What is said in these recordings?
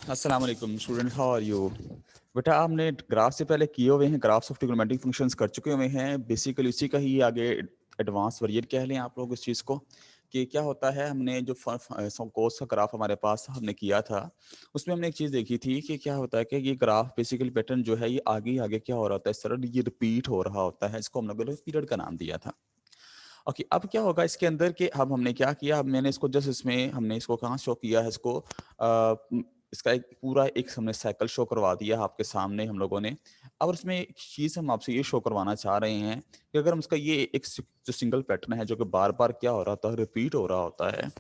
अस्सलाम वालेकुम student, how are you? बेटा आपने ग्राफ से पहले किए हुए हैं, ग्राफ्स ऑफ ट्रिग्नोमेट्रिक फंक्शंस कर चुके हुए हैं। बेसिकली उसी का ही आगे एडवांस वेरिएंट कह लें आप लोग इस चीज़ को कि क्या होता है। हमने जो कोस का ग्राफ हमारे पास हमने किया था, उसमें हमने एक चीज़ देखी थी कि क्या होता है कि ये ग्राफ बेसिकली पैटर्न जो है ये आगे आगे क्या हो रहा होता है, सरल ये रिपीट हो रहा होता है। इसको हम लोगों ने पीरियड का नाम दिया था। ओके, अब क्या होगा इसके अंदर कि अब हमने क्या किया, अब मैंने इसको जस्ट इसमें हमने इसको कहाँ शो किया है इसको इसका एक पूरा एक हमने साइकिल शो करवा दिया आपके सामने हम लोगों ने। अब उसमें एक चीज़ हम आपसे ये शो करवाना चाह रहे हैं कि अगर हम इसका ये एक जो सिंगल पैटर्न है जो कि बार बार क्या हो रहा होता है, रिपीट हो रहा होता है।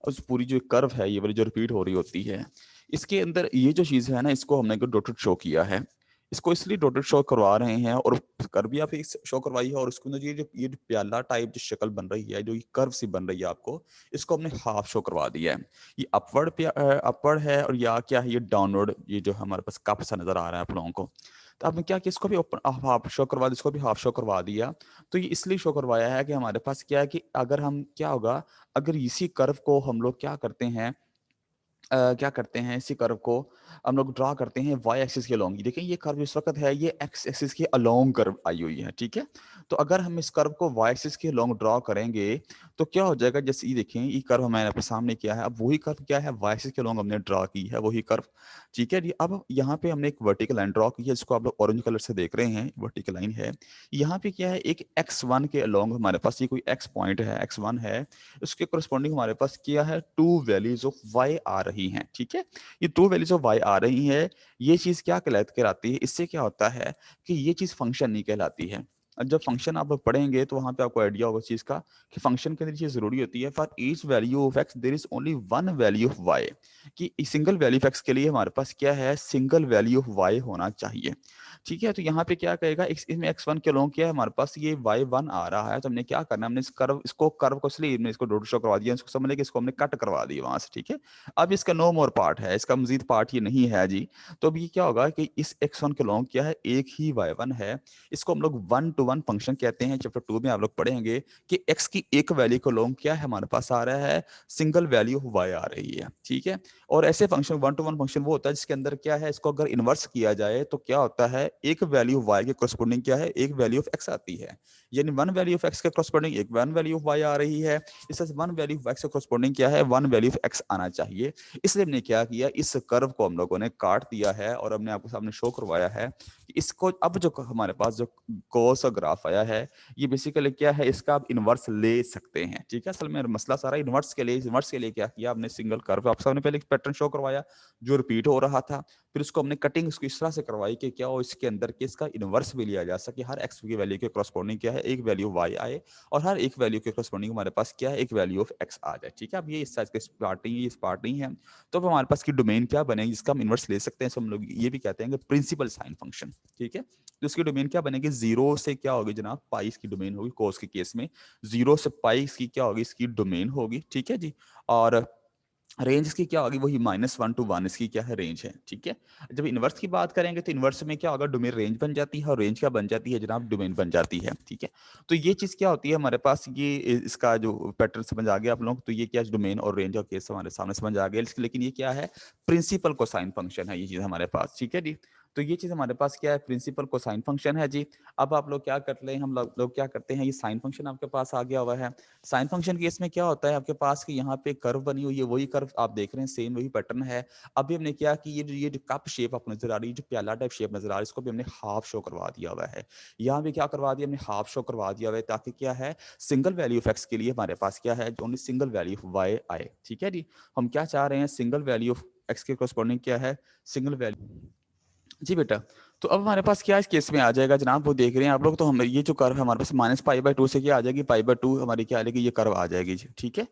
उस पूरी जो कर्व है ये वाली जो रिपीट हो रही होती है, इसके अंदर ये जो चीज़ है ना, इसको हमने डॉटेड शो किया है। इसको इसलिए डॉटेड शो करवा रहे हैं और कर भी आप शो करवाई है, और उसके अंदर ये जो प्याला टाइप जो शक्ल बन रही है, जो ये कर्व सी बन रही है आपको, इसको हमने हाफ शो करवा दिया है। ये अपवर्ड है और या क्या है ये डाउनवर्ड, ये जो हमारे पास कप सा नजर आ रहा है आप लोगों को। तो आपने क्या किया, इसको भी हाफ शो करवा दिया, इसको भी हाफ शो करवा दिया। तो ये इसलिए शो करवाया है कि हमारे पास क्या है कि अगर हम क्या होगा, अगर इसी कर्व को हम लोग क्या करते हैं, क्या करते हैं इसी कर्व को हम लोग ड्रा करते हैं वाई एक्सिस के अलोंग। देखिए ये कर्व इस वक्त है, ये एक्स एक्सिस के अलोंग कर्व आई हुई है, ठीक है। तो अगर हम इस कर्व को वाई एक्सिस के अलोंग ड्रा करेंगे तो क्या हो जाएगा, जैसे ये देखें ये कर्व हमारे अपने सामने किया है, अब वही कर्व क्या है वाई एक्सिस के अलोंग हमने ड्रा की है वही कर्व, ठीक है जी। अब यहाँ पे हमने एक वर्टिकल लाइन ड्रा की है, जिसको आप लोग ऑरेंज कलर से देख रहे हैं, वर्टिकल लाइन है। यहाँ पे क्या है, एक x1 के अलोंग हमारे पास ये कोई x पॉइंट है, x1 है, उसके करस्पॉन्डिंग हमारे पास क्या है, टू वैल्यूज ऑफ y आ रही हैं, ठीक है। ये टू वैल्यूज ऑफ y आ रही है, ये चीज़ क्या कहलाती है, इससे क्या होता है कि ये चीज़ फंक्शन नहीं कहलाती है। जब फंक्शन आप लोग पढ़ेंगे तो वहाँ पे आपको आइडिया होगा इस चीज़ का कि फंक्शन के अंदर चीज़ ज़रूरी होती है, for each value of x there is only one value of y, कि सिंगल वैल्यू ऑफ x के लिए हमारे पास क्या है, सिंगल वैल्यू ऑफ y होना चाहिए, ठीक है। तो यहाँ पे क्या कहेगा, इसमें x1 के लोग क्या है हमारे पास ये y1 आ रहा है, तो हमने क्या करना है, हमने इसको कर्व को इसलिए हमने इसको डॉट शो करवा दिया, इसको समझ लें कि इसको हमने कट करवा दिया वहां से, ठीक है। अब इसका नो मोर पार्ट है, इसका मजीद पार्ट ये नहीं है जी। तो अब ये क्या होगा कि इस x1 के लोग क्या है, एक ही y1 है। इसको हम लोग वन टू वन फंक्शन कहते हैं, चैप्टर 2 में आप लोग पढ़ेंगे कि x की एक वैल्यू को लोग क्या है हमारे पास आ रहा है, सिंगल वैल्यू ऑफ y आ रही है, ठीक है। और ऐसे function one two one function वो होता है जिसके अंदर क्या है, इसको अगर इन्वर्स किया जाए तो क्या होता है, एक वैल्यू ऑफ y के करस्पॉन्डिंग क्या है, एक वैल्यू ऑफ x आती है। यानी वन वैल्यू ऑफ x के करस्पॉन्डिंग एक वन वैल्यू ऑफ y आ रही है। इससे वन वैल्यू ऑफ x के करस्पॉन्डिंग क्या है, वन वैल्यू ऑफ x आना चाहिए। इसलिए हमने क्या किया, इस कर्व को हम लोगों ने काट दिया है और हमने आपको सामने शो करवाया है कि इसको अब जो हमारे पास जो कोस ग्राफ आया है, ये बेसिकली क्या है, इसका आप इन्वर्स ले सकते हैं, ठीक है। असल में मसला सारा इन्वर्स के लिए क्या किया, हमने सिंगल कर्व आपके सामने पहले एक पैटर्न शो करवाया जो रिपीट हो रहा था, फिर उसको हमने कटिंग उसको इस तरह से करवाई कि क्या हो, इसके अंदर के इसका इन्वर्स भी लिया जा सके, हर एक्स की वैल्यू के करस्पॉन्डिंग क्या है, एक वैल्यू वाई आए, और हर एक वैल्यू के करस्पॉन्डिंग हमारे पास क्या है, एक वैल्यू ऑफ एक्स आ जाए, ठीक है। अब ये इस साइज का पार्ट नहीं है, तो अब हमारे पास की डोमेन क्या बनेगी जिसका हम इन्वर्स ले सकते हैं, सो हम लोग ये भी कहते हैं कि प्रिंसिपल साइन फंक्शन, ठीक है। तो उसकी डोमेन क्या बनेगी, जीरो से क्या होगी जनाब, पाई की डोमेन होगी कोस के केस में, जीरो से पाई की क्या होगी, इसकी डोमेन होगी, ठीक है जी। और रेंज इसकी क्या होगी, वही -1 to 1 इसकी क्या है, रेंज है, ठीक है। जब इन्वर्स की बात करेंगे तो इन्वर्स में क्या होगा, डोमेन रेंज बन जाती है, और रेंज क्या बन जाती है जनाब, डोमेन बन जाती है, ठीक है। तो ये चीज़ क्या होती है हमारे पास, ये इसका जो पैटर्न समझ आ गया आप लोग, तो ये क्या डोमेन और रेंज का केस हमारे सामने समझ आ गया। लेकिन ये क्या है, प्रिंसिपल कोसाइन फंक्शन है ये चीज़ हमारे पास, ठीक है जी। तो ये चीज़ हमारे पास क्या है, प्रिंसिपल कोसाइन फंक्शन है जी। अब आप लोग क्या कर ले, हम लोग क्या करते हैं, ये साइन फंक्शन आपके पास आ गया हुआ है। साइन फंक्शन केस में क्या होता है आपके पास कि यहाँ पे कर्व बनी हुई है, वही कर्व आप देख रहे हैं, सेम वही पैटर्न है। अभी हमने क्या कि ये जो कप शेप आपको नजर आ रही है, जो प्याला टाइप शेप नजर आ रही है, इसको भी हमने हाफ शो करवा दिया हुआ है। यहाँ भी क्या करवा दिया हमने, हाफ शो करवा दिया हुआ है, ताकि क्या है, सिंगल वैल्यू ऑफ एक्स के लिए हमारे पास क्या है, only single value of Y आए, ठीक है जी। हम क्या चाह रहे हैं, सिंगल वैल्यू ऑफ एक्स के करस्पॉन्डिंग क्या है, सिंगल वैल्यू। जी बेटा, तो अब हमारे पास क्या इस केस में आ जाएगा जनाब, वो देख रहे हैं आप लोग, तो हम ये जो कर्व है हमारे पास -π/2 से क्या आ जाएगी, π/2 हमारी क्या आ जाएगी, ये कर्व आ जाएगी जी, ठीक है।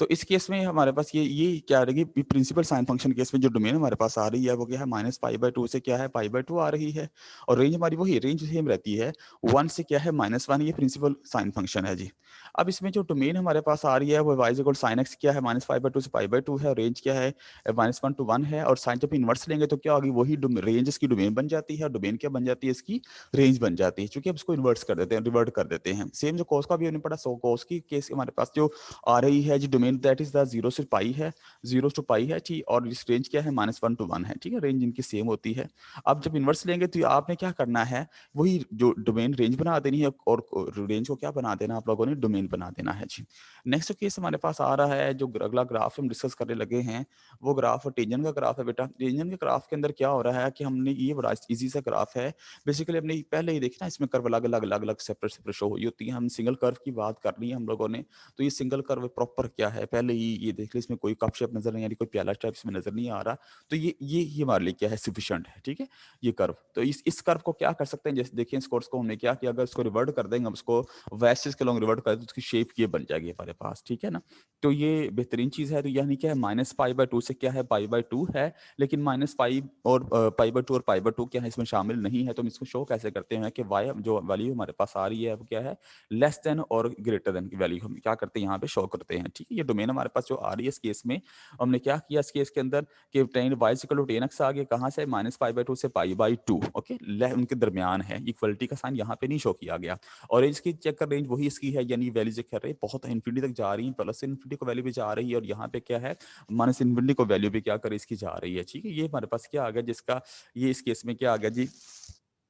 तो इस केस में हमारे पास ये क्या आ रही है, प्रिंसिपल साइन फंक्शन केस में जो डोमेन हमारे पास आ रही है वो क्या है, -π/2 से क्या है, π/2 आ रही है। और रेंज हमारी वही रेंज सेम रहती है, 1 से क्या है, -1, ये प्रिंसिपल साइन फंक्शन है जी। अब इसमें जो डोमेन हमारे पास आ रही है वो y इक्वल साइन एक्स क्या है, -π/2 से π/2 है, रेंज क्या है, -1 to 1 है, और साइन जब इन्वर्स लेंगे तो क्या होगी, वही रेंज इसकी डोमेन बन जाती है, डोमेन क्या बन जाती है इसकी, रेंज बन जाती है, क्योंकि अब इसको इन्वर्स कर देते हैं, रिवर्ट कर देते हैं। सेम जो कॉस का भी हमने पढ़ा, सो कॉस की केस हमारे पास जो आ रही है जी डोमेन दैट इज द 0 से पाई है, 0 टू पाई है ठीक, और इस रेंज क्या है -1 to 1 है ठीक है, रेंज इनकी सेम होती है। अब जब इन्वर्स लेंगे तो आपने क्या करना है, वही जो डोमेन रेंज बना देनी है और रेंज को क्या बना देना आप लोगों ने, डोमेन बना देना है जी। नेक्स्ट केस हमारे पास आ रहा है, जो अगला ग्राफ हम डिस्कस करने लगे हैं, वो ग्राफ टेंजेंट का ग्राफ है बेटा। टेंजेंट के ग्राफ के अंदर क्या हो रहा है कि हमने ये बड़ा इजी सा ग्राफ है, बेसिकली हमने पहले ही देखा ना, इसमें कर्व अलग अलग अलग अलग सेपरेट सेपरेट शो हुई होती है। हम सिंगल कर्व की बात कर रही है हम लोगों ने, तो ये सिंगल कर्व प्रॉपर क्या है पहले ही ये देख ली, इसमें कोई कप शेप नजर नहीं आ रही, कोई प्याला टाइप इसमें नजर नहीं आ रहा, तो ये हमारे लिए क्या है, सफिशिएंट है ठीक है ये कर्व। तो इस कर्व को क्या कर सकते हैं, जैसे देखिए इस कोर्स को हमने क्या किया, अगर इसको रिवर्ट कर देंगे, हम उसको वैसेस के लॉन्ग रिवर्ट कर दें तो उसकी शेप ये बन जाएगी हमारे पास ठीक है ना। तो ये बेहतरीन चीज है। तो यानी क्या है, -π/2 से क्या है, π/2 है, लेकिन -5 और π/2 और π/2 क्या है इसमें शामिल नहीं है। तो हम इसको शो कैसे करते हैं कि वाई जो वैल्यू हमारे पास आ रही है वो क्या है, लेस देन और ग्रेटर देन की वैल्यू हम क्या करते हैं यहाँ पे शो करते हैं ठीक है। ये डोमेन हमारे पास जो आ रही है इस केस में, हमने क्या किया इस केस के अंदर कि tan y = tan x आ गया, कहाँ से, -π/2 से π/2 ओके, उनके दरमियान है, इक्वलिटी का साइन यहाँ पे नहीं शो किया गया। और इसकी चेक कर रेंज वही इसकी है, यानी वैल्यू चेक कर रहे हैं बहुत इन्फिनिटी तक जा रही है, प्लस इन्फिनिटी को वैल्यू भी जा रही है, और यहाँ पे क्या है, माइनस इन्फिनिटी को वैल्यू भी क्या करे इसकी जा रही है ठीक है। ये हमारे पास क्या आ गया, जिसका ये इस केस में क्या आ गया जी,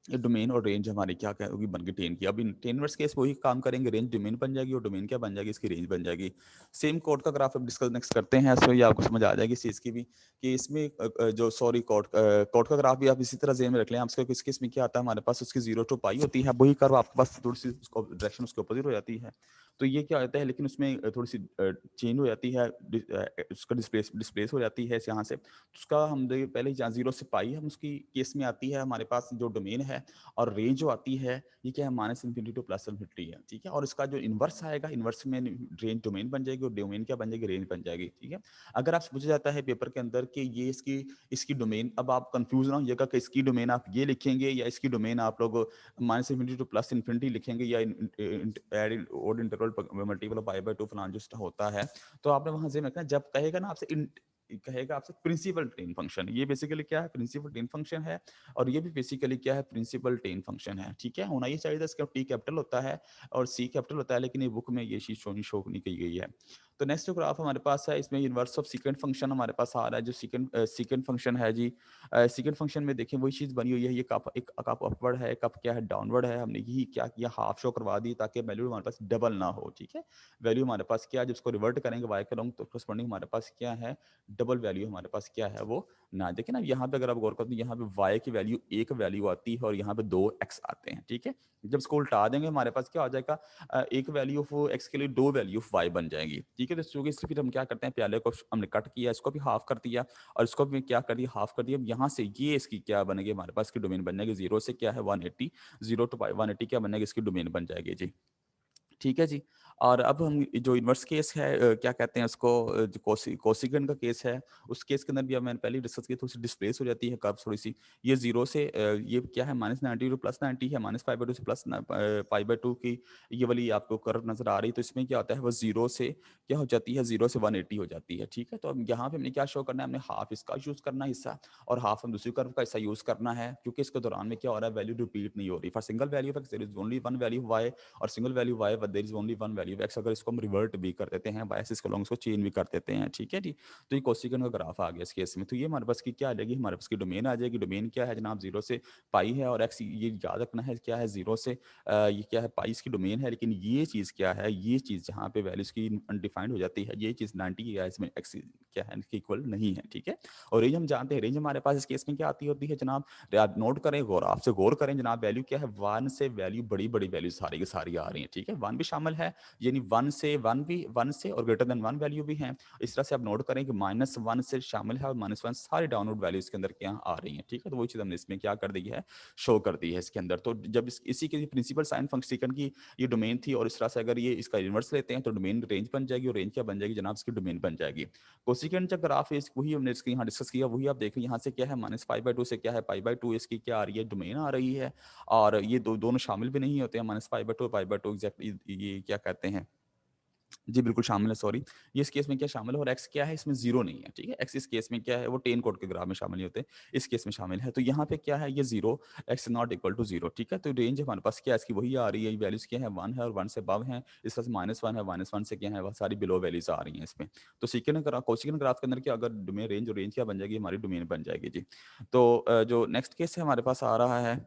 ये डोमेन और रेंज हमारी क्या क्या होगी, बन गई टेन की। अब इन टेन वर्स केस वही काम करेंगे, रेंज डोमेन बन जाएगी और डोमेन क्या बन जाएगी, इसकी रेंज बन जाएगी। सेम कोड का ग्राफ अब डिस्कस नेक्स्ट करते हैं, सो ये आपको समझ आ जाएगी इस चीज़ की भी, कि इसमें जो सॉरी कोड का ग्राफ भी आप इसी तरह जेन में रख लें। आप इसके केस में क्या आता है हमारे पास, उसकी 0 to पाई होती है, वही कर्व आपके पास थोड़ी सी डायरेक्शन उसके अपोजिट हो जाती है, तो ये क्या होता है, लेकिन उसमें थोड़ी सी चेंज हो जाती है, उसका डिस्प्लेस हो जाती है यहाँ से। उसका हम पहले जहाँ 0 से पाई हम उसकी केस में आती है हमारे पास जो डोमेन है, और रेंज जो आती है ये क्या है, -∞ to +∞ है ठीक है। और इसका जो इन्वर्स आएगा, इन्वर्स में रेंज डोमेन बन जाएगी और डोमेन क्या बन जाएगी, रेंज बन जाएगी ठीक है। अगर आपसे पूछा जाता है पेपर के अंदर कि ये इसकी इसकी डोमेन, अब आप कंफ्यूज ना होइएगा कि इसकी डोमेन आप ये लिखेंगे या इसकी डोमेन आप लोग -∞ to +∞ लिखेंगे, या एड ओड इंटरवल मल्टीपल π/2 फलान जो होता है, तो आपने वहां से रखना, जब कहेगा ना आपसे कहेगा आपसे प्रिंसिपल टेन फंक्शन, ये बेसिकली क्या है, प्रिंसिपल टेन फंक्शन है, और ये भी बेसिकली क्या है, प्रिंसिपल टेन फंक्शन है ठीक है। होना ये चाहिए था, इसका टी कैपिटल होता है और सी कैपिटल होता है, लेकिन ये बुक में ये चीज शो नहीं की गई है। तो नेक्स्ट जो ग्राफ हमारे पास है, इसमें इनवर्स ऑफ सीकेंट फंक्शन हमारे पास आ रहा है, जो सीकेंट फंक्शन है जी। सीकेंट फंक्शन में देखें वही चीज बनी हुई है, ये कप एक कप अपवर्ड है, कप क्या है, डाउनवर्ड है। हमने यही क्या किया, हाफ शो करवा दी ताकि वैल्यू हमारे पास डबल ना हो ठीक है। वैल्यू हमारे पास क्या है, जिसको रिवर्ट करेंगे वाई के लॉन्ग, तो करस्पॉन्डिंग हमारे पास क्या है, डबल वैल्यू हमारे पास क्या है वो ना। देखिए ना यहाँ पे अगर आप गौर करते हैं, यहाँ पे y की वैल्यू एक वैल्यू आती है और यहाँ पे 2x आते हैं ठीक है। जब इसको उल्टा देंगे हमारे पास क्या हो जाएगा, एक वैल्यू ऑफ x के लिए 2 वैल्यू ऑफ y बन जाएंगी ठीक है। तो चूंकि इसलिए फिर हम क्या करते हैं, प्याले को हमने कट किया, इसको भी हाफ कर दिया और इसको भी क्या कर दिया, हाफ कर दिया। अब यहाँ से ये इसकी क्या बनेगी, हमारे पास की डोमेन बन जाएगी 0 से क्या है 180, 0 to 180 क्या बनेगी, इसकी डोमेन बन जाएगी जी ठीक है जी। और अब हम जो इन्वर्स केस है, क्या कहते हैं उसको, जो कोसिगन का केस है, उस केस के अंदर भी अब मैंने पहले डिस्कस किया, थोड़ी सी डिस्प्लेस हो जाती है कर्व थोड़ी सी। ये 0 से ये क्या है, -90 to +90 है, -π/2 से +π/2 की ये वाली आपको कर्व नजर आ रही है। तो इसमें क्या होता है, वो 0 से क्या हो जाती है, 0 से 180 हो जाती है ठीक है। तो अब यहाँ पे हमने क्या शो करना है, हमने हाफ इसका यूज करना है हिस्सा, और हाफ हम दूसरी कर्व का हिस्सा यूज करना है, क्योंकि इसके दौरान में क्या हो रहा है, वैल्यू रिपीट नहीं हो रही। For single value of x there is only one value y, और single value y there is only one value x। अगर इसको हम रिवर्ट भी कर देते हैं, बायसेस के लॉन्ग इसको चेंज भी कर देते हैं ठीक है जी। तो ये कोसिगन का ग्राफ आ गया इस केस में। तो ये हमारे पास की क्या आ जाएगी, हमारे पास की डोमेन आ जाएगी। डोमेन क्या है जनाब, 0 से पाई है, और x ये याद रखना है क्या है, 0 से ये क्या है, पाई इसकी डोमेन है। लेकिन ये चीज़ क्या है, ये चीज़ जहाँ पे वैल्यूज की अनडिफाइंड हो जाती है, ये चीज़ 90 या इसमें x क्या है, इसके इक्वल नहीं है ठीक है। और रेंज हम जानते हैं, रेंज हमारे पास इस केस में क्या आती होती है जनाब, आप नोट करें, गौर आपसे गौर करें जनाब, वैल्यू क्या है, 1 से वैल्यू बड़ी बड़ी वैल्यू सारी की सारी आ रही है ठीक है। 1 भी शामिल है, यानी 1 से और ग्रेटर देन 1 वैल्यू भी है। इस तरह से आप नोट करें कि -1 से शामिल है और -1 सारी डाउनवर्ड वैल्यू इसके अंदर क्या आ रही है ठीक है। तो वही चीज़ हमने इसमें क्या कर दी है, शो कर दी है इसके अंदर। तो जब इसी के प्रिंसिपल साइन फंक्शन की ये डोमेन थी, और इस तरह से अगर ये इसका इनवर्स लेते हैं तो डोमेन रेंज बन जाएगी, और रेंज क्या बन जाएगी जनाब, इसकी डोमेन बन जाएगी। कोसिकेंट जो ग्राफ है वही हमने इसके यहाँ डिस्कस किया, वही आप देख रहे हैं। यहाँ से क्या है, -π/2 से क्या है, π/2 इसकी क्या आ रही है, डोमेन आ रही है। और ये दोनों शामिल भी नहीं होते हैं, -π/2 π/2 एग्जैक्टली ये क्या कहते हैं, जी, बिल्कुल शामिल है, सॉरी। ये इस केस में क्या शामिल है और एक्स क्या है, इसमें ज़ीरो नहीं है, ठीक है? एक्स इस केस में क्या है, वो 10 कोड के ग्राफ में शामिल नहीं होते, इस केस में शामिल है। तो यहाँ पे क्या है, ये 0, एक्स नॉट इक्वल टू 0, ठीक है? तो रेंज हमारे पास क्या है, इसकी वही आ रही है, वैल्यूज़ क्या है, 1 है और 1 से अबव हैं, इस तरह से -1 है, -1 से क्या है, वो सारी बिलो वैल्यूज़ आ रही हैं इसमें। तो सेकंड ग्राफ कोसेकंड ग्राफ के अंदर क्या, अगर डोमेन रेंज, और रेंज क्या बन जाएगी, हमारी डोमेन बन जाएगी जी। तो जो नेक्स्ट केस है हमारे पास आ रहा है,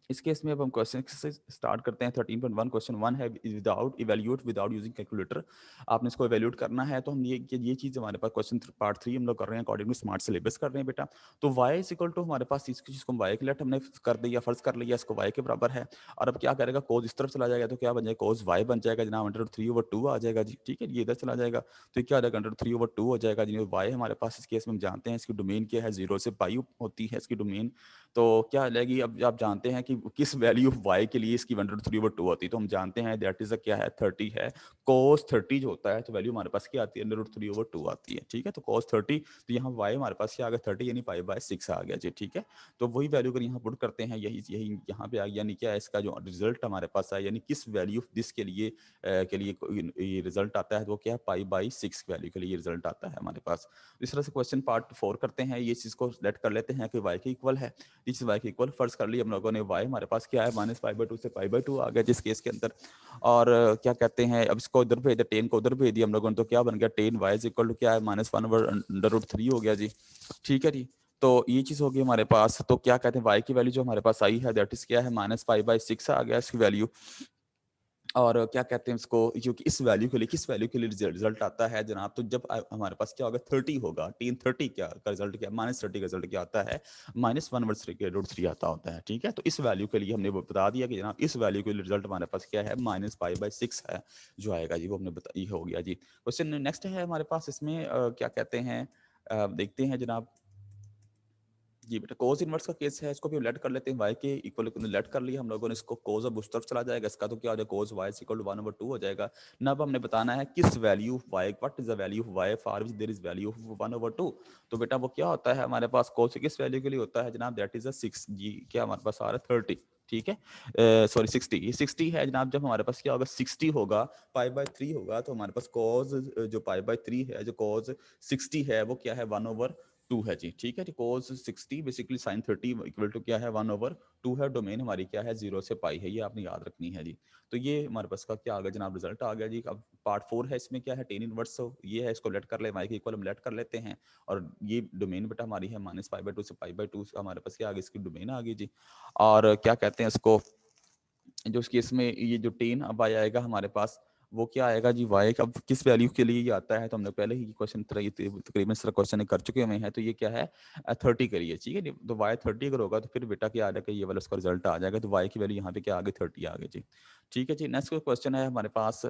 इस केस में अब हम क्वेश्चन से स्टार्ट करते हैं। 13.1 क्वेश्चन 1 है, without evaluate without using calculator. आपने इसको इवैल्यूएट करना है, तो हम ये चीज़ हमारे पास क्वेश्चन पार्ट 3 हम लोग कर रहे हैं, अकॉर्डिंग टू स्मार्ट सिलेबस कर रहे हैं बेटा। तो y इज इक्वल टू हमारे पास इस चीज़ को y के लेट हमने कर दिया, फर्ज कर लिया इसको y के बराबर है। और अब क्या करेगा, कोस इस तरफ चला जाएगा तो क्या बन जाएगा, कोस y बन जाएगा जनाब, √3/2 आ जाएगा जी, ठीक है? ये इधर चला जाएगा तो ये क्या आ जाएगा, √3/2 हो जाएगा जी। y हमारे पास इस केस में हम जानते हैं इसकी डोमेन क्या है, 0 से पाई होती है इसकी डोमेन। तो क्या लगेगी, अब आप जानते हैं कि किस वैल्यू ऑफ y के लिए इसकी 1/3/2 होती है, तो हम जानते हैं दैट इज क्या है, 30 है। cos 30 जो होता है, तो वैल्यू हमारे पास क्या आती है, √3/2 आती है, ठीक है? तो cos 30, तो यहाँ y हमारे पास क्या आ गया, 30 यानी π/6 आ गया जी, ठीक है? तो वही वैल्यू अगर यहाँ पुट करते हैं, यही यही यहाँ पे आ गया, यानी क्या है, इसका जो रिजल्ट हमारे पास आया, यानी किस वैल्यू ऑफ दिस के लिए ये रिजल्ट आता है, तो वो क्या है, π/6 वैल्यू के लिए रिजल्ट आता है हमारे पास। इस तरह से क्वेश्चन पार्ट 4 करते हैं, ये चीज़ को लेट कर लेते हैं कि y के इक्वल है, इस y के इक्वल फर्ज कर लिया हम लोगों ने। y हमारे पास क्या है, -π/2 से π/2 आ गया जिस केस के अंदर। और क्या कहते हैं, अब इसको इधर भेज दिया, 10 को उधर भेज दिया हम लोगों ने, तो क्या बन गया, 10y इज इक्वल टू क्या है, -1/√3 हो गया जी, ठीक है जी। तो ये चीज़ होगी हमारे पास। तो क्या कहते हैं, y की वैल्यू जो हमारे पास आई है, दैट इज क्या है, -π/6 आ गया इसकी वैल्यू। और क्या कहते हैं उसको, क्योंकि इस वैल्यू के लिए, किस वैल्यू के लिए रिजल्ट आता है जनाब, तो जब हमारे पास क्या होगा, 30 होगा, 1030 क्या का रिजल्ट, क्या -30 का रिजल्ट क्या आता है, -1/√3 आता होता है, ठीक है? तो इस वैल्यू के लिए हमने वो बता दिया कि जनाब इस वैल्यू के लिए रिजल्ट हमारे पास क्या है, -π/6 है जो आएगा जी, वो हमने बता, ये हो गया जी। क्वेश्चन नेक्स्ट है हमारे पास, इसमें क्या कहते हैं, देखते हैं जनाब। जी बेटा, कोस इनवर्स का केस है, इसको भी लेट कर लेते हैं, y के इक्वल लेट कर लिया हम लोगों ने इसको, कोस अब उस तरफ चला जाएगा इसका, तो क्या हो जाएगा, cos y is equal to 1/2 हो जाएगा। ना अब हमने बताना है किस value of y, what is the value of y for which there is value of 1/2। तो बेटा वो क्या होता है हमारे पास, कोस किस वैल्यू के लिए होता है जनाब, दैट इज अ 6 जी, क्या हमारे पास आ रहा है 30, ठीक है? सॉरी 60, ये 60 है जनाब। जब हमारे पास क्या होगा, 60 होगा, π/3 होगा, तो हमारे पास कोस जो π/3 है, जो कोस 60 है, वो क्या है, 1/2 है जी, ठीक है जी। कोस 60 बेसिकली साइन 30 इक्वल टू क्या है, 1/2 है। डोमेन हमारी क्या है, 0 से पाई है, ये आपने याद रखनी है जी। तो ये हमारे पास का क्या आ गया जनाब, रिजल्ट आ गया जी। अब पार्ट 4 है, इसमें क्या है, टेन इनवर्स ये है, इसको लेट कर ले, y के इक्वल हम लेट कर लेते हैं। और ये डोमेन बेटा हमारी है -π/2 से π/2, हमारे पास क्या आ गई, इसकी डोमेन आ गई जी। और क्या कहते हैं इसको, जो इसकी इसमें ये जो 10 अब आएगा हमारे पास, वो क्या आएगा जी, y अब किस वैल्यू के लिए ये आता है, तो हमने पहले ही क्वेश्चन तकरीबन इस तरह क्वेश्चन कर चुके हुए हैं। तो ये क्या है, 30 के लिए, ठीक है जी। तो y 30 अगर होगा, तो फिर बेटा क्या आ जाएगा, ये वाला उसका रिजल्ट आ जाएगा। तो y की वैल्यू यहाँ पे क्या आ गई, 30 आ गई जी, ठीक है जी। नेक्स्ट क्वेश्चन है हमारे पास,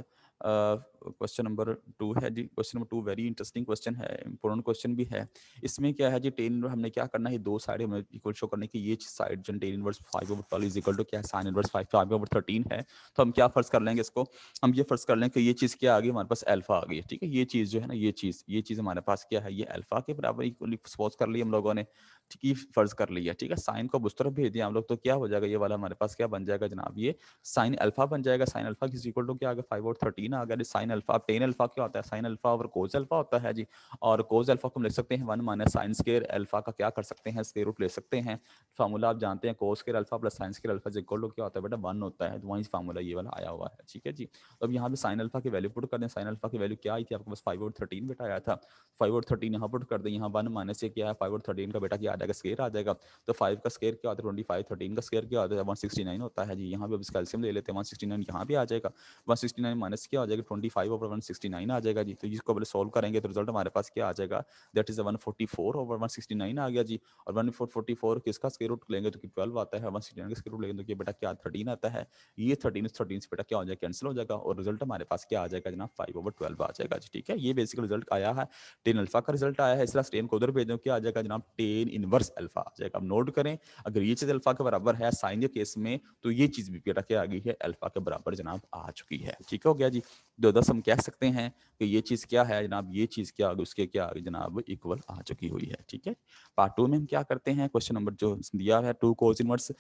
क्वेश्चन नंबर 2 है जी। Question number 2 very interesting question है, इंपॉर्टेंट क्वेश्चन भी है। इसमें क्या है जी, टेन हमने क्या करना है, दो साइड हमें इक्वल शो करने की, ये साइड जो tan inverse 5/12 is equal to क्या है, साइन इनवर्स 5/13 है। तो हम क्या फर्ज कर लेंगे इसको, हम ये फर्ज कर लें कि ये चीज़ क्या आ गई हमारे पास, अल्फा आ गई है, ठीक है? ये चीज़ जो है ना, ये चीज़ हमारे पास क्या है, ये अल्फा के बराबर इक्वली सपोज कर ली हम लोगों ने, ठीक है? फर्ज कर लिया, ठीक है? साइन को उस तरफ भेज दिया हम लोग, तो क्या हो जाएगा, ये वाला हमारे पास क्या बन जाएगा जनाब, ये साइन अल्फा बन जाएगा। Sine alpha is equal to क्या आ गया, 5/13 आ गया। साइन अल्फा, अब टेन अल्फा क्या होता है, साइन अल्फा और कोस अल्फा होता है जी। और कोस अल्फा को हम लिख सकते हैं 1 माइनस साइन स्क्वायर अल्फा का क्या कर सकते हैं, स्क्वायर रूट ले सकते हैं। फार्मूला आप जानते हैं, cos square alpha plus sine square alpha is equal to क्या होता है बेटा, 1 होता है। तो वहीं फार्मूला ये वाला आया हुआ है, ठीक है जी। तो अब यहाँ पे साइन अल्फा की वैल्यू पुट कर दें। साइन अल्फा की वैल्यू क्या आई थी आपके पास, 5/13 बेटा आया था। 5/13 यहाँ पुट कर दें, यहाँ 1 माइनस से क्या है, 5/13 का बेटा क्या आ जाएगा, स्क्वायर आ जाएगा। तो 5 का स्क्वायर क्या होता है 25, 13 का स्क्वायर क्या होता है 169 होता है जी। यहाँ पे अब इसका एलसीएम ले लेते हैं, 169 यहाँ भी आ जाएगा। 169 माइनस क्या हो जाएगा, 25/169 आ जाएगा जी। तो इसको पहले सॉल्व करेंगे, तो रिजल्ट हमारे पास क्या आ जाएगा, दैट इज 144/169 आ गया जी। और 144 किसका स्क्वायर रूट लेंगे तो 12 आता है, 169 का स्क्वायर रूट लेंगे तो ये बेटा क्या 13 आता है। ये 13 से बेटा क्या हो जाएगा, कैंसिल हो जाएगा। और रिजल्ट हमारे पास क्या आ जाएगा जनाब, 5/12 आ जाएगा जी, ठीक है? ये बेसिकल रिजल्ट आया है, टेन अल्फा का रिजल्ट आया है। इस तरह टेन को उधर भेज दो, क्या आ जाएगा जनाब, टेन इनवर्स अल्फा आ जाएगा। अब नोट करें, अगर ये चीज अल्फा के बराबर है साइन के केस में, तो ये चीज भी बेटा क्या आ गई है, अल्फा के बराबर जनाब आ चुकी है, ठीक हो गया जी। तो दस हम कह सकते हैं कि ये चीज़ क्या है जनाब, ये चीज़ क्या आगे उसके क्या आगे जनाब इक्वल आ चुकी हुई है। ठीक है, पार्ट 2 में हम क्या करते हैं, क्वेश्चन नंबर जो दिया है 2 cos inverse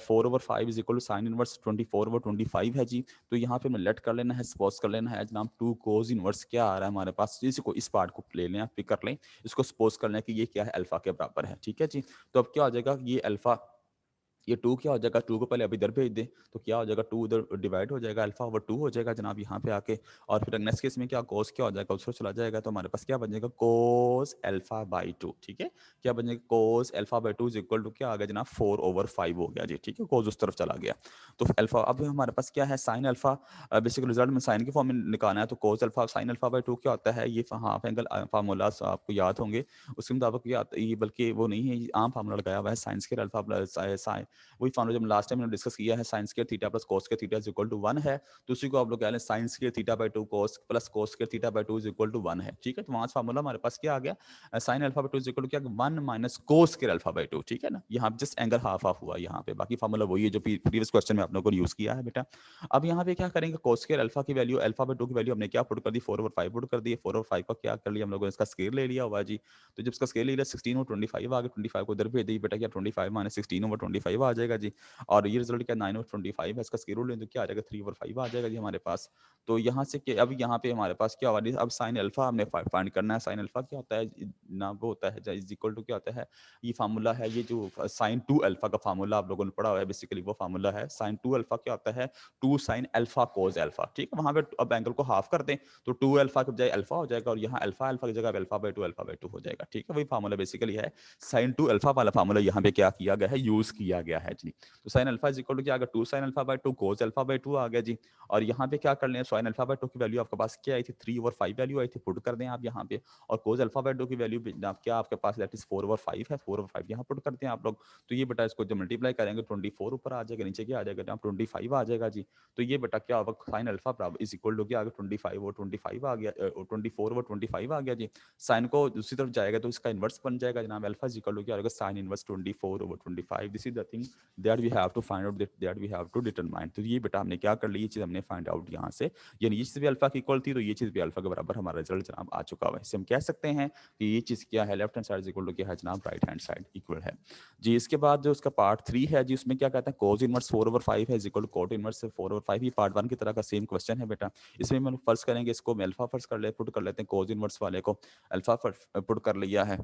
4/5 is equal to sin inverse 24/25 है जी। तो यहाँ पे हमें लेट कर लेना है, सपोज कर लेना है जनाब 2 cos इनवर्स क्या आ रहा है हमारे पास, इसको इस पार्ट को ले लें, फिर कर लें, इसको सपोज कर लें कि ये क्या है, अल्फा के बराबर है। ठीक है जी, तो अब क्या हो जाएगा, ये अल्फा, ये 2 क्या हो जाएगा, 2 को पहले अभी इधर भेज दें, तो क्या हो जाएगा, 2 उधर डिवाइड हो जाएगा, अल्फा ओवर 2 हो जाएगा जनाब यहाँ पे आके। और फिर नेक्स्ट केस में क्या, कोस क्या हो जाएगा, उसको चला जाएगा, तो हमारे पास क्या बन जाएगा, कोस अल्फा बाई 2। ठीक है, क्या बन जाएगा, cos alpha by 2 is equal to क्या आ गया जनाब, 4/5 हो गया जी। ठीक है, कोस उस तरफ चला गया, तो अल्फा अब हमारे पास क्या है, साइन अल्फा, बेसिकली रिजल्ट में साइन के फॉर्म में निकालना है, तो cos alpha sine alpha by 2 क्या होता है, ये हाफ एंगल फार्मूला आपको याद होंगे, उसके मुताबिक ये ये बल्कि वो नहीं है, ये आम फार्मूला लगाया हुआ है, sine square alpha plus sine, वही फार्मूला जब लास्ट टाइम हमने डिस्कस किया है, sine square theta plus cos square theta is equal to 1 है, तो उसी को आप लोग कह लें sine square theta by 2 cos plus cos square theta by 2 is equal to 1 है। ठीक है, तो वहां से फार्मूला हमारे पास क्या आ गया, sine alpha by 2 is equal to क्या, 1 minus cos square alpha by 2। ठीक है ना, यहाँ जस्ट एंगल हाफ हाफ हुआ यहाँ पे, बाकी फार्मूला वही है जो प्रीवियस क्वेश्चन में आप लोगों को यूज किया है बेटा। अब यहाँ पे क्या करेंगे, कोस स्क्वायर अल्फा की वैल्यू, अल्फा बाय 2 की वैल्यू हमने क्या पुट कर दी, 4/5 पुट कर दी, 4/5 का क्या कर लिया हम लोगों ने, इसका स्क्वायर ले लिया हुआ जी। तो जब इसका स्क्वायर ले लिया 16/25 आ गया, 25 को इधर भेज दी बेटा, क्या 25 माइनस 16/25 आ जाएगा जी। और ये रिजल्ट क्या 9/25 है, इसका स्क्वायर रूट लें तो क्या आ जाएगा, 3/5 आ जाएगा जी हमारे पास। तो यहाँ से क्या, अब यहाँ पे हमारे पास क्या हुआ, अब साइन अल्फा हमने फाइंड करना है, साइन अल्फा क्या होता है ना, वो होता है इज इक्वल टू क्या होता है, ये फार्मूला है, ये जो साइन 2 अल्फा का फार्मूला आप लोगों ने पढ़ा हुआ है, बेसिकली वो फार्मूला है, साइन 2 अल्फा क्या होता है, 2 साइन अल्फा कोस अल्फा। ठीक है, वहां पे अब एंगल को हाफ कर दें, तो 2 अल्फा के बजाय अल्फा हो जाएगा, और यहाँ अल्फा अल्फा की जगह अल्फा बाई 2 हो जाएगा। ठीक है, वही फार्मूला बेसिकली है, साइन 2 अल्फा वाला फार्मूला यहाँ पे क्या किया गया है, यूज किया गया है जी। तो sine alpha is equal to क्या आ गया, 2 sine alpha by 2 cos alpha by 2 आ गया जी। और यहाँ पे क्या कर लें, साइन अल्फा बाय 2 की वैल्यू आपके पास क्या आई थी, 3/5 वैल्यू आई थी, पुट कर दें आप यहाँ पे। और कोस अल्फा बाय 2 की वैल्यू क्या आपके पास, दैट इज 4/5 है, 4/5 यहाँ पुट करते हैं आप लोग। तो ये बेटा इसको जब मल्टीप्लाई करेंगे 24 ऊपर आ जाएगा, नीचे क्या आ जाएगा, 25 आ जाएगा जी। तो ये बेटा क्या होगा, साइन अल्फा बराबर इज इक्वल टू क्या आ गया, 25/25 आ गया, 24/25 आ गया जी। साइन को दूसरी तरफ जाएगा तो इसका इनवर्स बन जाएगा जनाब, अल्फा इज इक्वल टू क्या आएगा, sine inverse 24/25। This is the thing that we have to find out, that we have to determine. तो ये बेटा हमने क्या कर ली, ये चीज़ हमने फाइंड आउट यहाँ से, यानी ये चीज़ भी अल्फा की इक्वल थी, तो ये चीज़ भी अल्फा के बराबर हमारा रिजल्ट जनाब आ चुका हुआ है। इससे हम कह सकते हैं कि ये चीज़ क्या है, left hand side equal to क्या है जनाब, राइट हैंड साइड इक्वल है जी। इसके बाद जो उसका पार्ट 3 है जी, उसमें क्या कहते हैं, कोस इनवर्स 4/5 है is equal to cot inverse 4/5। ये पार्ट 1 की तरह का सेम क्वेश्चन है बेटा। इसमें हम फर्स्ट करेंगे, इसको अल्फा फर्स्ट कर ले, पुट कर लेते हैं, कोस इनवर्स वाले को अल्फा पुट कर लिया है,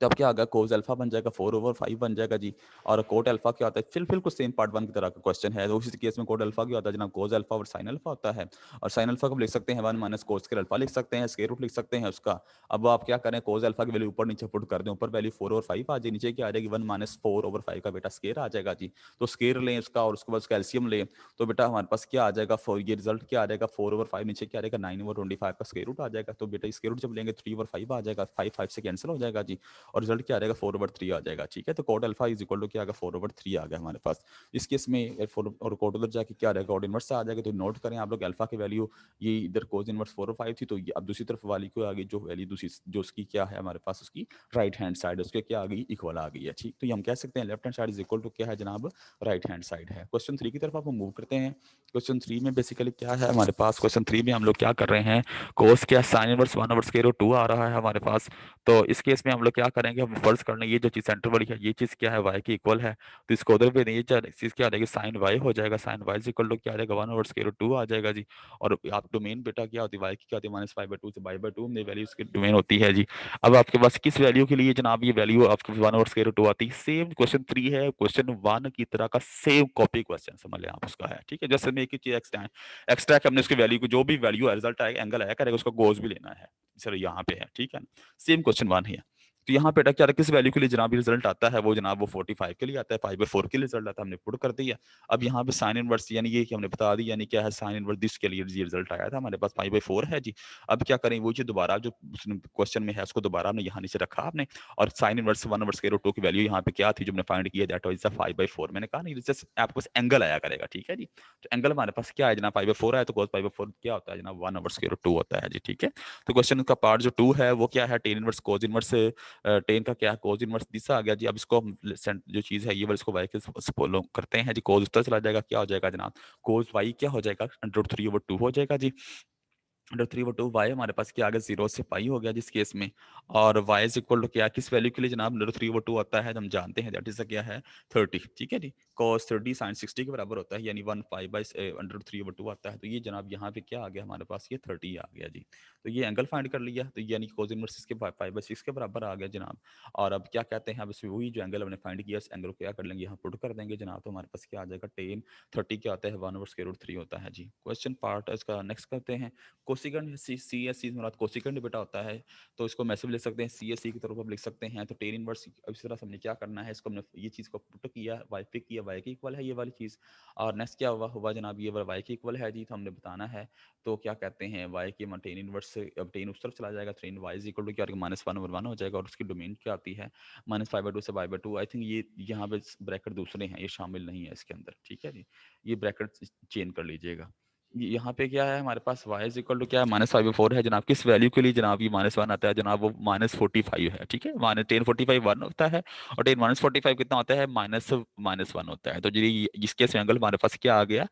तब क्या आ गया, कोस अल्फा बन जाएगा, 4/5 बन जाएगा जी। और कोट अल्फा क्या होता है, बिल्कुल सेम पार्ट 1 की तरह का क्वेश्चन है। तो उसी केस में कोट अल्फा क्या होता है जनाब, कोस अल्फा और साइन अल्फा होता है। और साइन अल्फा को लिख सकते हैं 1 माइनस कोस स्क्वायर अल्फा लिख सकते हैं, स्क्वायर रूट लिख सकते हैं उसका। अब आप क्या करें, कोस अल्फा की वैल्यू ऊपर नीचे पुट कर दें, ऊपर वैल्यू 4/5 आ जाए, नीचे क्या आ जाएगी, 1 माइनस 4/5 का बेटा स्क्वायर आ जाएगा जी। तो स्क्वायर लें उसका, और उसके बाद उसका एलसीएम लें, तो बेटा हमारे पास क्या आ जाएगा, ये रिजल्ट क्या आ जाएगा, 4/5 नीचे क्या आ जाएगा, 9/25 का स्क्वायर रूट आ जाएगा। तो बेटा स्क्वायर रूट जब लेंगे 3/5 आ जाएगा, 5 से कैंसिल हो जाएगा जी। और रिजल्ट क्या आ जाएगा, 4/3 आ जाएगा। ठीक है, तो cot alpha is equal to क्या आ गया, 4/3 आ गया हमारे पास। इस केस में और कोट उधर जाके क्या आ जाएगा, कोट इनवर्स आ जाएगा। तो नोट करें आप लोग, अल्फा की वैल्यू ये इधर कोस इनवर्स 4/5 थी, तो ये अब दूसरी तरफ वाली को आ गई जो वैल्यू, दूसरी जो उसकी क्या है हमारे पास, उसकी राइट हैंड साइड उसके क्या आ गई, इक्वल आ गई है। ठीक, तो ये हम कह सकते हैं left hand side is equal to क्या है जनाब, राइट हैंड साइड है। क्वेश्चन 3 की तरफ आप मूव करते हैं। क्वेश्चन 3 में बेसिकली क्या है हमारे पास, क्वेश्चन 3 में हम लोग क्या कर रहे हैं, कोस क्या साइन इनवर्स 1/√2 आ रहा है हमारे पास। तो इस केस में हम लोग क्या करेंगे, हम फर्ज कर लें ये जो चीज सेंटर वाली है, ये चीज क्या है, वाई की इक्वल है। तो इसको उधर पे नहीं, चीज क्या आ जाएगी, साइन वाई हो जाएगा, sine Y is equal to क्या आ जाएगा, 1/√2 आ जाएगा जी। और आप डोमेन बेटा क्या होती है, वाई की क्या होती है, -5/2 से बाई/2 में वैल्यू उसकी डोमेन होती है जी। अब आपके पास किस वैल्यू के लिए जनाब ये वैल्यू आपके 1/√2 आती है, सेम क्वेश्चन 3 है, क्वेश्चन 1 की तरह का सेम कॉपी क्वेश्चन समझ लें आप उसका है। ठीक है, जैसे में एक ही चीज एक्स्ट्रा हमने उसकी वैल्यू को, जो भी वैल्यू रिजल्ट आएगा, एंगल आया करेगा, उसका गोज भी लेना है। सर यहाँ पे है, ठीक है ना, सेम क्वेश्चन 1 है। तो यहाँ पे क्या किस वैल्यू के लिए जनाब रिजल्ट आता है, वो जनाब वो 45 के लिए आता है, 5/4 के लिए रिजल्ट आता है, हमने पुट कर दिया। अब यहाँ पे साइन इनवर्स यानी ये कि हमने बता दी, यानी क्या है, साइन इनवर्स दिस के लिए ये रिजल्ट आया था हमारे पास 5/4 है जी। अब क्या करें, वो जो दोबारा जो क्वेश्चन में है उसको दोबारा हमने यहाँ नीचे रखा आपने, और साइन इनवर्स 1/√2 की वैल्यू यहाँ पे क्या थी जो हमने फाइंड किया, दैट वाज 5/4। मैंने कहा नहीं, जस्ट आपको बस एंगल आया करेगा, ठीक है जी। तो एंगल हमारे पास क्या है जनाब, 5/4 आया, तो cos 5/4 क्या होता है जनाब, 1/√2 होता है जी। ठीक है, तो क्वेश्चन का पार्ट जो 2 है वो क्या है, tan inverse cos inverse tan का क्या कोस इनवर्स दिस आ गया जी। अब इसको हम जो चीज़ है ये वाला इसको वाई के फॉलो करते हैं जी। कोस उत्तर चला जाएगा, क्या हो जाएगा जनाब, कोस वाई क्या हो जाएगा, √3/2 हो जाएगा जी। √3/2 वाई हमारे पास क्या आ गया, 0 से पाई हो गया जिस केस में। और वाई इज इक्वल टू क्या, किस वैल्यू के लिए जनाब √3/2 आता है, तो हम जानते हैं दैट इज क्या है 30, ठीक है जी। cos 30 sin 60 के बराबर होता है, यानी 1/5/√3/2 आता है। तो ये जनाब यहाँ पे क्या आ गया हमारे पास, ये 30 आ गया जी। तो ये एंगल फाइंड कर लिया, तो यानी cos इनवर्स के 5/6 के बराबर आ गया जनाब। और अब क्या कहते हैं, अब इसमें वही जो एंगल हमने फाइंड किया, इस एंगल को क्या कर लेंगे, यहाँ पुट कर देंगे जनाब। तो हमारे पास क्या आ जाएगा, टेन 30 क्या होता है, 1/√3 होता है जी। क्वेश्चन पार्ट इसका नेक्स्ट करते हैं। कोसिकेंड सी एस सी मुराद कोसिकेंड बेटा होता है, तो इसको हम ऐसे भी लिख सकते हैं, सी एस सी की तरफ आप लिख सकते हैं। तो टेन इनवर्स इस तरह से हमने क्या करना है, इसको हमने ये चीज़ को पुट किया, वाई पे किया, वाई के इक्वल है ये वाली चीज़। और नेक्स्ट क्या हुआ जनाब, ये वाला वाई के इक्वल है जी, तो हमने बताना है। तो क्या कहते हैं, वाई के टेन इनवर्स से अब टेन उस तरफ चला जाएगा, tan Y is equal to क्या -1/1 हो जाएगा। और उसकी डोमेन क्या आती है, -5/2 से y/2। आई थिंक ये यहाँ पे ब्रैकेट दूसरे हैं, ये शामिल नहीं है इसके अंदर, ठीक है जी। ये ब्रैकेट चेंज कर लीजिएगा। यहाँ पे क्या है हमारे पास, y इज इक्वल टू क्या है, -5/4 है जनाब। किस वैल्यू के लिए जनाब ये -1 आता है जनाब, वो -45 है, ठीक है। -1045 1 होता है, और 10 कितना होता है, -1 होता है। तो जी इसके एंगल हमारे पास क्या आ गया,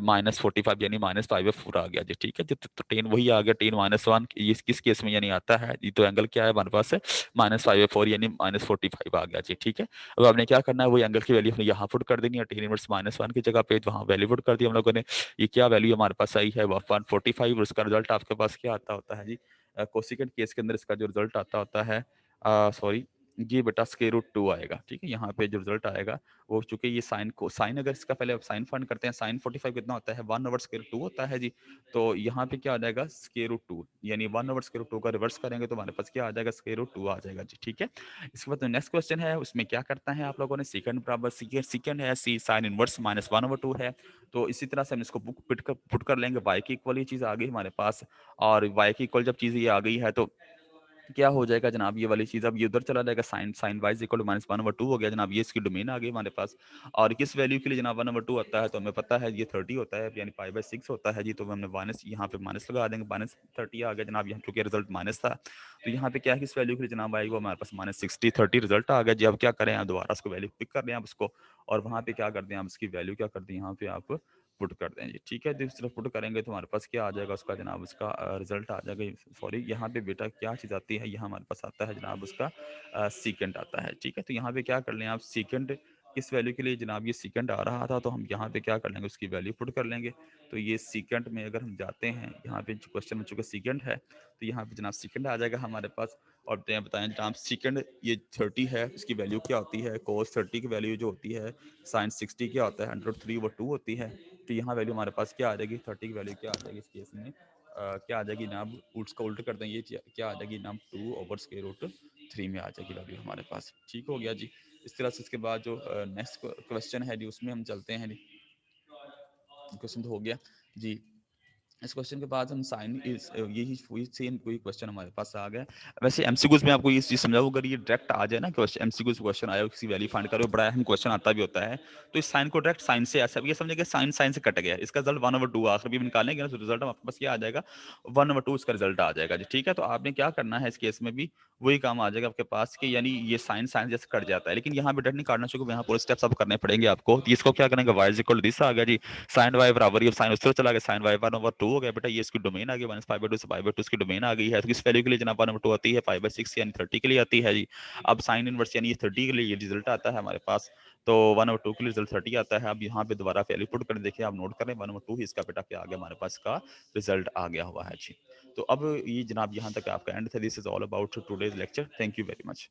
-45 यानी -5/4 आ गया जी, ठीक है। तो 10 वही आ गया, 10 -1 ये किस केस में यानी आता है ये, तो एंगल क्या है हमारे पास, -5/4 यानी -45 आ गया जी, ठीक है। अब आपने क्या करना है, वही एंगल की वैल्यू हमने यहाँ पुट कर देनी है, टेन इनवर्स -1 की जगह पे वहाँ वैल्यू पुट कर दी हम लोगों ने। ये क्या वैल्यू हमारे पास आई है, 145। और उसका रिजल्ट आपके पास क्या आता होता है जी, कोसिकेंट केस के अंदर इसका जो रिजल्ट आता होता है, सॉरी, ये बेटा √2 आएगा, ठीक है। यहाँ पे जो रिजल्ट आएगा वो, चूंकि ये साइन को साइन, अगर इसका पहले आप साइन फाइंड करते हैं, साइन 45 कितना होता है, 1/√2 होता है जी। तो यहाँ पे क्या आ जाएगा, √2, यानी 1/√2 का रिवर्स करेंगे तो हमारे पास क्या आ जाएगा, √2 आ जाएगा जी, ठीक है। इसके बाद नेक्स्ट क्वेश्चन है, उसमें क्या करता है आप लोगों ने, सेकंड बराबर सेकंड है, सी साइन इनवर्स -1/2 है। तो इसी तरह से हम इसको पुट कर लेंगे, वाई की इक्वल ये चीज़ आ गई हमारे पास। और वाई की इक्वल जब चीज़ ये आ गई है, तो क्या हो जाएगा जनाब, ये वाली चीज़ अब ये उधर चला जाएगा, sine sine Y is equal to -1/2 हो गया जनाब। ये इसकी डोमेन आ गई हमारे पास। और किस वैल्यू के लिए जनाब 1/2 आता है, तो हमें पता है ये 30 होता है, यानी 5/6 होता है जी। तो हमने माइनस, यहाँ पे माइनस लगा देंगे, -30 आ गया जनाब, यहाँ क्योंकि रिजल्ट माइनस था। तो यहाँ पे क्या है, किस वैल्यू के लिए जनाब आएगी, वो हमारे पास -60 30 रिजल्ट आ गया जी। अब क्या करें, आप दोबारा उसको वैल्यू पिक कर लें आप उसको, और वहाँ पे क्या कर दें, आप इसकी वैल्यू क्या कर दें, यहाँ पे आप पुट कर दें जी, ठीक है। तो इस तरफ पुट करेंगे तो हमारे पास क्या आ जाएगा, उसका जनाब उसका रिजल्ट आ जाएगा। सॉरी, यहाँ पे बेटा क्या चीज़ आती है, यहाँ हमारे पास आता है जनाब उसका सीकेंट आता है, ठीक है। तो यहाँ पे क्या कर लें आप, सीकेंट किस वैल्यू के लिए जनाब ये सीकेंट आ रहा था, तो हम यहाँ पे क्या कर लेंगे, उसकी वैल्यू पुट कर लेंगे। तो ये सीकेंट में अगर हम जाते हैं, यहाँ पे क्वेश्चन में चूंकि सीकेंट है, तो यहाँ पे जनाब सीकेंट आ जाएगा हमारे पास। और बताएं जनाब, सीकेंड ये 30 है, इसकी वैल्यू क्या होती है, कोस 30 की वैल्यू जो होती है, साइन 60 क्या होता है, 103/2 होती है। तो यहाँ वैल्यू हमारे पास क्या आ जाएगी, 30 की वैल्यू क्या आ जाएगी इस केस में, क्या आ जाएगी जनाब, उसका उल्ट कर दें, ये क्या आ जाएगी जनाब, 2/√3 में आ जाएगी वैल्यू हमारे पास, ठीक हो गया जी। इस तरह से इसके बाद जो नेक्स्ट क्वेश्चन है जी, उसमें हम चलते हैं जी। क्वेश्चन तो हो गया जी। इस क्वेश्चन के बाद हम साइन यही वही सेम कोई क्वेश्चन हमारे पास आ गया। वैसे एमसीक्यूज में आपको ये चीज समझाऊं, अगर ये डायरेक्ट आ जाए ना क्वेश्चन, एमसीक्यूज क्वेश्चन आया किसी वैल्यू फाइंड करो, बड़ा अहम क्वेश्चन आता भी होता है, तो इस साइन को डायरेक्ट साइन से ऐसा ये समझे कि साइन साइन से कट गया, इसका रिजल्ट 1/2 आखिर भी निकालेंगे ना, तो रिजल्ट आपके पास क्या आ जाएगा, 1/2 इसका रिजल्ट आ जाएगा जी, ठीक है। तो आपने क्या करना है, इस केस में भी वही काम आ जाएगा आपके पास कि यानी ये साइन साइन जैसे कट जाता है, लेकिन यहाँ पे डर नहीं काटना चाहिए, यहाँ पूरे स्टेप्स आप करने पड़ेंगे आपको। तो इसको क्या करेंगे, Y is equal to this आ गया जी, साइन वाई बराबर, ये साइन उस तरफ चला गया, साइन वाई 1/2 हो गया बेटा, ये इसकी डोमेन आ गई, -5/2 से 5/2 इसकी डोमेन आ गई है। तो किस वैल्यू के लिए जनाब 1/2 आती है, 5/6 यानी 30 के लिए आती है जी। अब साइन इनवर्स यानी ये 30 के लिए ये रिजल्ट आता है हमारे पास, तो 1/2 के लिए रिजल्ट 30 आता है। अब यहाँ पे दोबारा वैल्यू पुट कर देखिए, आप नोट करें 1/2 ही इसका बेटा क्या आ गया हमारे पास, का रिजल्ट आ गया हुआ है जी। तो अब ये जनाब यहाँ तक आपका एंड था। This is all about today's lecture. Thank you very much.